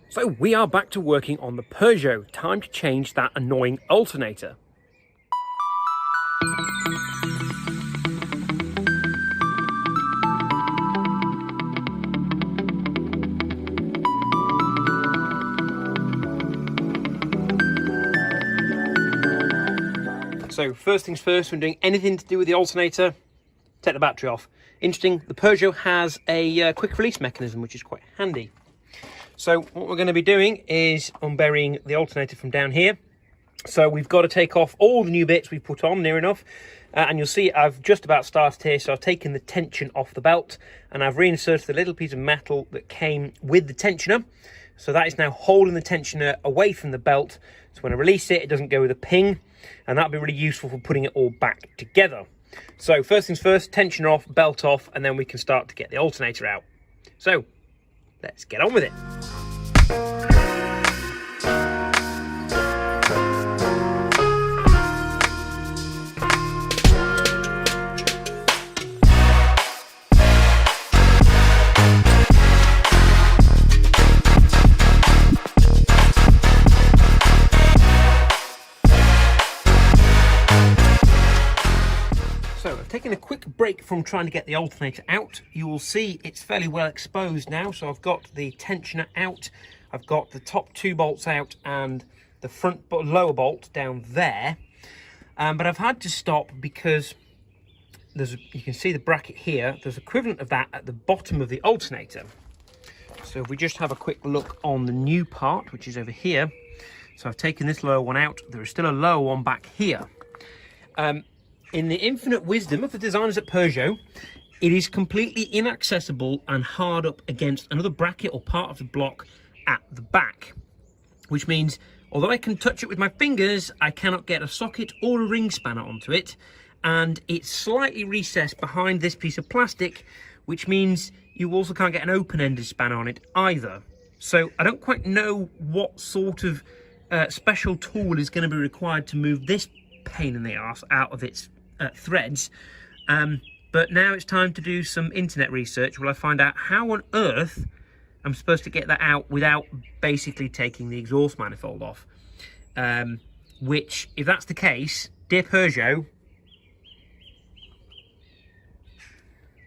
So we are back to working on the Peugeot. Time to change that annoying alternator. So first things first, when doing anything to do with the alternator, take the battery off. Interesting, the Peugeot has a quick release mechanism, which is quite handy. So what we're going to be doing is unburying the alternator from down here. So we've got to take off all the new bits we've put on near enough. And you'll see I've just about started here. So I've taken the tension off the belt and I've reinserted the little piece of metal that came with the tensioner. So that is now holding the tensioner away from the belt. So when I release it, it doesn't go with a ping. And that'll be really useful for putting it all back together. So first things first, tensioner off, belt off, and then we can start to get the alternator out. So let's get on with it. Taking a quick break from trying to get the alternator out. You will see it's fairly well exposed now. So I've got the tensioner out, I've got the top two bolts out and the front lower bolt down there. But I've had to stop because you can see the bracket here. There's equivalent of that at the bottom of the alternator. So if we just have a quick look on the new part, which is over here. So I've taken this lower one out. There is still a lower one back here. In the infinite wisdom of the designers at Peugeot, it is completely inaccessible and hard up against another bracket or part of the block at the back. Which means, although I can touch it with my fingers, I cannot get a socket or a ring spanner onto it. And it's slightly recessed behind this piece of plastic, which means you also can't get an open-ended spanner on it either. So I don't quite know what sort of special tool is going to be required to move this pain in the arse out of its threads, but now it's time to do some internet research where I find out how on earth I'm supposed to get that out without basically taking the exhaust manifold off, which, if that's the case, dear Peugeot,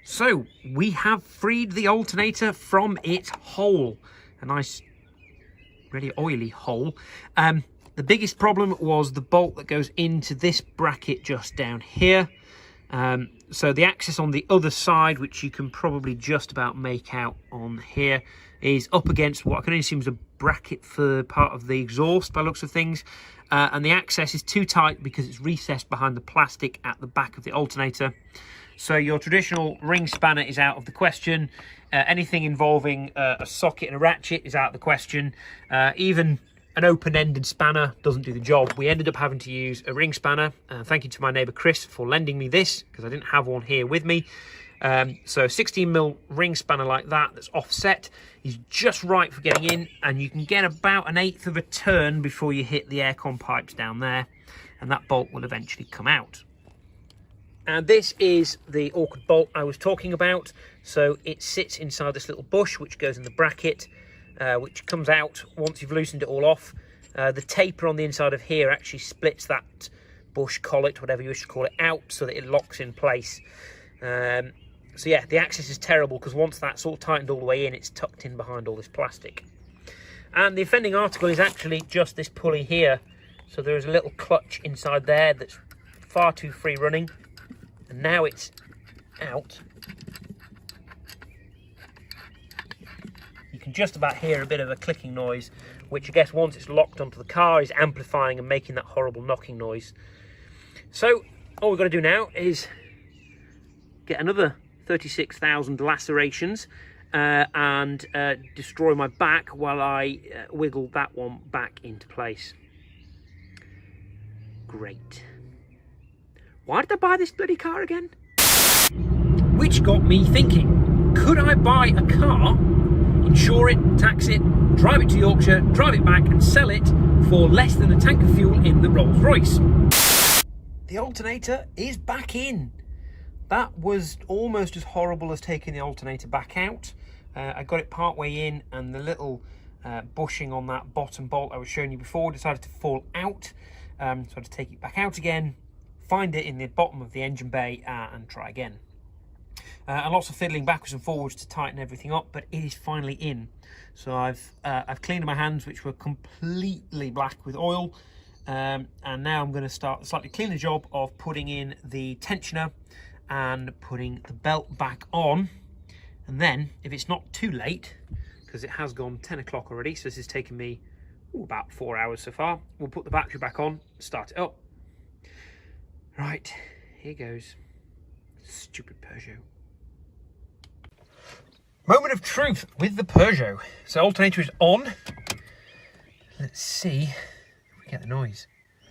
so we have freed the alternator from its hole, a nice really oily hole. The biggest problem was the bolt that goes into this bracket just down here. So the axis on the other side, which you can probably just about make out on here, is up against what I can only assume is a bracket for part of the exhaust by looks of things. And the access is too tight because it's recessed behind the plastic at the back of the alternator. So your traditional ring spanner is out of the question. Anything involving a socket and a ratchet is out of the question. Even an open-ended spanner doesn't do the job. We ended up having to use a ring spanner. Thank you to my neighbour Chris for lending me this, because I didn't have one here with me. So 16mm ring spanner like that, that's offset, is just right for getting in, and you can get about 1/8 of a turn before you hit the aircon pipes down there, and that bolt will eventually come out. And this is the awkward bolt I was talking about. So it sits inside this little bush, which goes in the bracket, which comes out once you've loosened it all off. The taper on the inside of here actually splits that bush collet, whatever you wish to call it, out so that it locks in place. So yeah, the access is terrible because once that's all tightened all the way in, it's tucked in behind all this plastic. And the offending article is actually just this pulley here. So there is a little clutch inside there that's far too free running. And now it's out. You can just about hear a bit of a clicking noise, which I guess once it's locked onto the car is amplifying and making that horrible knocking noise. So all we've got to do now is get another 36,000 lacerations and destroy my back while I wiggle that one back into place. Great. Why did I buy this bloody car again? Which got me thinking, could I buy a car, insure it, tax it, drive it to Yorkshire, drive it back and sell it for less than a tank of fuel in the Rolls-Royce? The alternator is back in. That was almost as horrible as taking the alternator back out. I got it part way in and the little bushing on that bottom bolt I was showing you before decided to fall out. So I had to take it back out again, find it in the bottom of the engine bay, and try again. And lots of fiddling backwards and forwards to tighten everything up, but it is finally in. So I've cleaned my hands, which were completely black with oil, and now I'm going to start the slightly cleaner job of putting in the tensioner and putting the belt back on. And then, if it's not too late, because it has gone 10 o'clock already, so this has taken me about 4 hours so far, we'll put the battery back on, start it up. Right, here goes. Stupid Peugeot. Moment of truth with the Peugeot. So alternator is on. Let's see if we get the noise.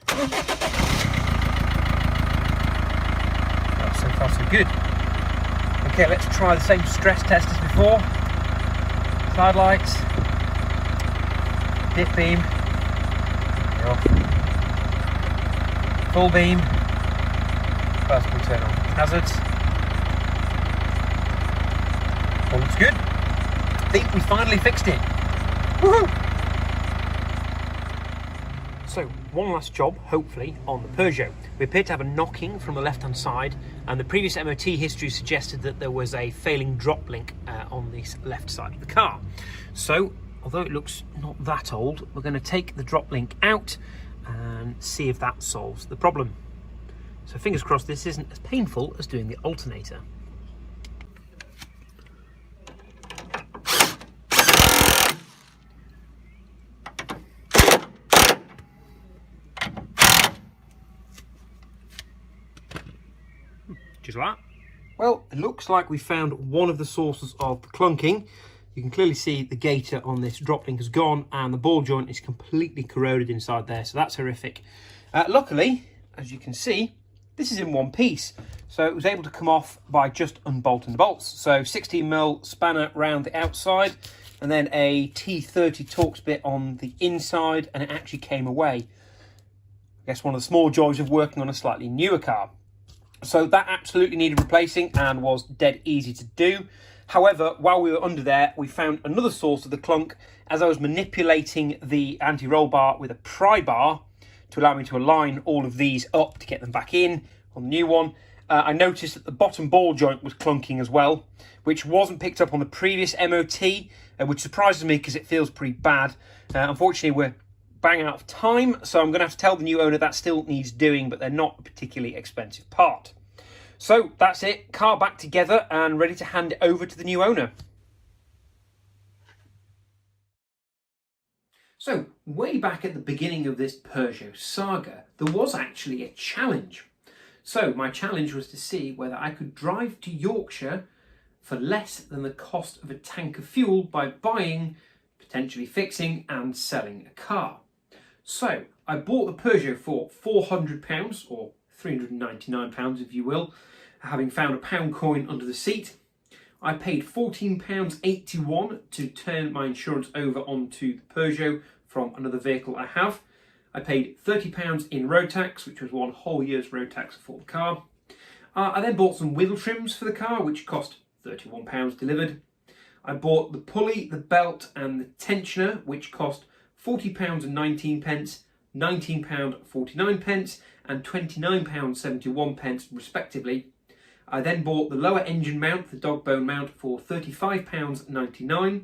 Oh, so far so good. Okay, let's try the same stress test as before. Side lights, dip beam, they're off. Full beam. First we turn on hazards. All looks good. I think we finally fixed it. Woohoo! So, one last job, hopefully, on the Peugeot. We appear to have a knocking from the left-hand side, and the previous MOT history suggested that there was a failing drop link on this left side of the car. So, although it looks not that old, we're going to take the drop link out and see if that solves the problem. So fingers crossed this isn't as painful as doing the alternator. Just like that. Well, it looks like we found one of the sources of the clunking. You can clearly see the gator on this drop link has gone and the ball joint is completely corroded inside there, so that's horrific. Luckily, as you can see, this is in one piece, so it was able to come off by just unbolting the bolts. So 16mm spanner round the outside and then a T30 Torx bit on the inside, and it actually came away. I guess one of the small joys of working on a slightly newer car. So that absolutely needed replacing and was dead easy to do. However, while we were under there, we found another source of the clunk as I was manipulating the anti-roll bar with a pry bar to allow me to align all of these up to get them back in on the new one. I noticed that the bottom ball joint was clunking as well, which wasn't picked up on the previous MOT, which surprises me because it feels pretty bad. Unfortunately, we're bang out of time, so I'm going to have to tell the new owner that still needs doing, but they're not a particularly expensive part. So that's it, car back together and ready to hand it over to the new owner. So way back at the beginning of this Peugeot saga, there was actually a challenge. So my challenge was to see whether I could drive to Yorkshire for less than the cost of a tank of fuel by buying, potentially fixing and selling a car. So I bought the Peugeot for £400 or £399 if you will, having found a pound coin under the seat. I paid £14.81 to turn my insurance over onto the Peugeot from another vehicle I have. I paid £30 in road tax, which was one whole year's road tax for the car. I then bought some wheel trims for the car, which cost £31 delivered. I bought the pulley, the belt and the tensioner, which cost £40.19, £19.49 and £29.71 respectively. I then bought the lower engine mount, the dog bone mount, for £35.99,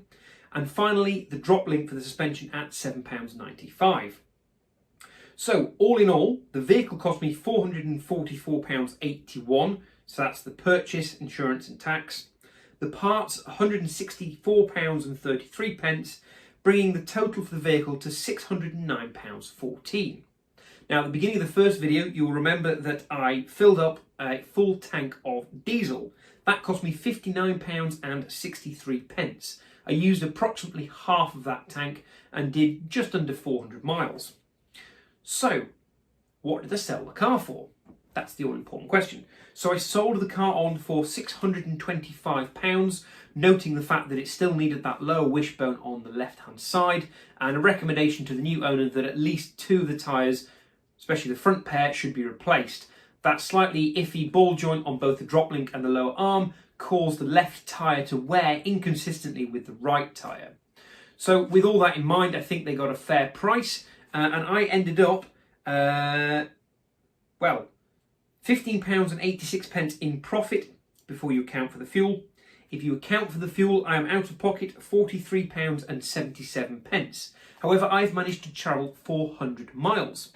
and finally the drop link for the suspension at £7.95. So all in all, the vehicle cost me £444.81, so that's the purchase, insurance and tax. The parts, £164.33, bringing the total for the vehicle to £609.14. Now, at the beginning of the first video, you'll remember that I filled up a full tank of diesel. That cost me £59.63. I used approximately half of that tank and did just under 400 miles. So, what did I sell the car for? That's the all-important question. So I sold the car on for £625, noting the fact that it still needed that lower wishbone on the left-hand side, and a recommendation to the new owner that at least 2 of the tyres, especially the front pair, should be replaced. That slightly iffy ball joint on both the drop link and the lower arm caused the left tyre to wear inconsistently with the right tyre. So with all that in mind, I think they got a fair price, and I ended up, well, £15.86 in profit before you account for the fuel. If you account for the fuel, I am out of pocket £43.77. However, I've managed to travel 400 miles.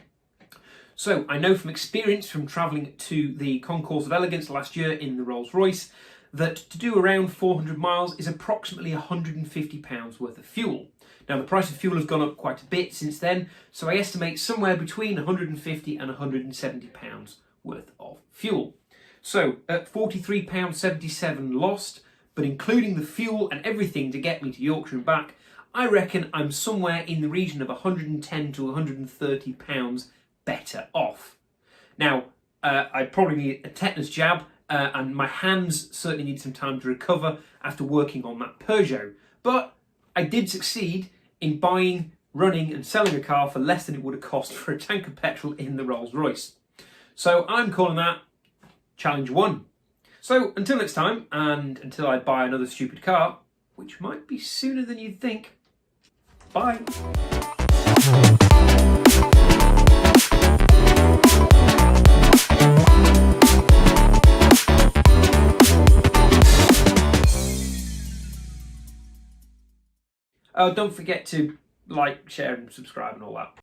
So I know from experience from travelling to the Concourse of Elegance last year in the Rolls-Royce that to do around 400 miles is approximately £150 worth of fuel. Now the price of fuel has gone up quite a bit since then, so I estimate somewhere between £150 and £170 worth of fuel. So at £43.77 lost, but including the fuel and everything to get me to Yorkshire and back, I reckon I'm somewhere in the region of £110 to £130 better off. Now, I probably need a tetanus jab, and my hands certainly need some time to recover after working on that Peugeot. But I did succeed in buying, running and selling a car for less than it would have cost for a tank of petrol in the Rolls-Royce. So I'm calling that Challenge 1. So until next time, and until I buy another stupid car, which might be sooner than you'd think, bye. Oh, don't forget to like, share and subscribe and all that.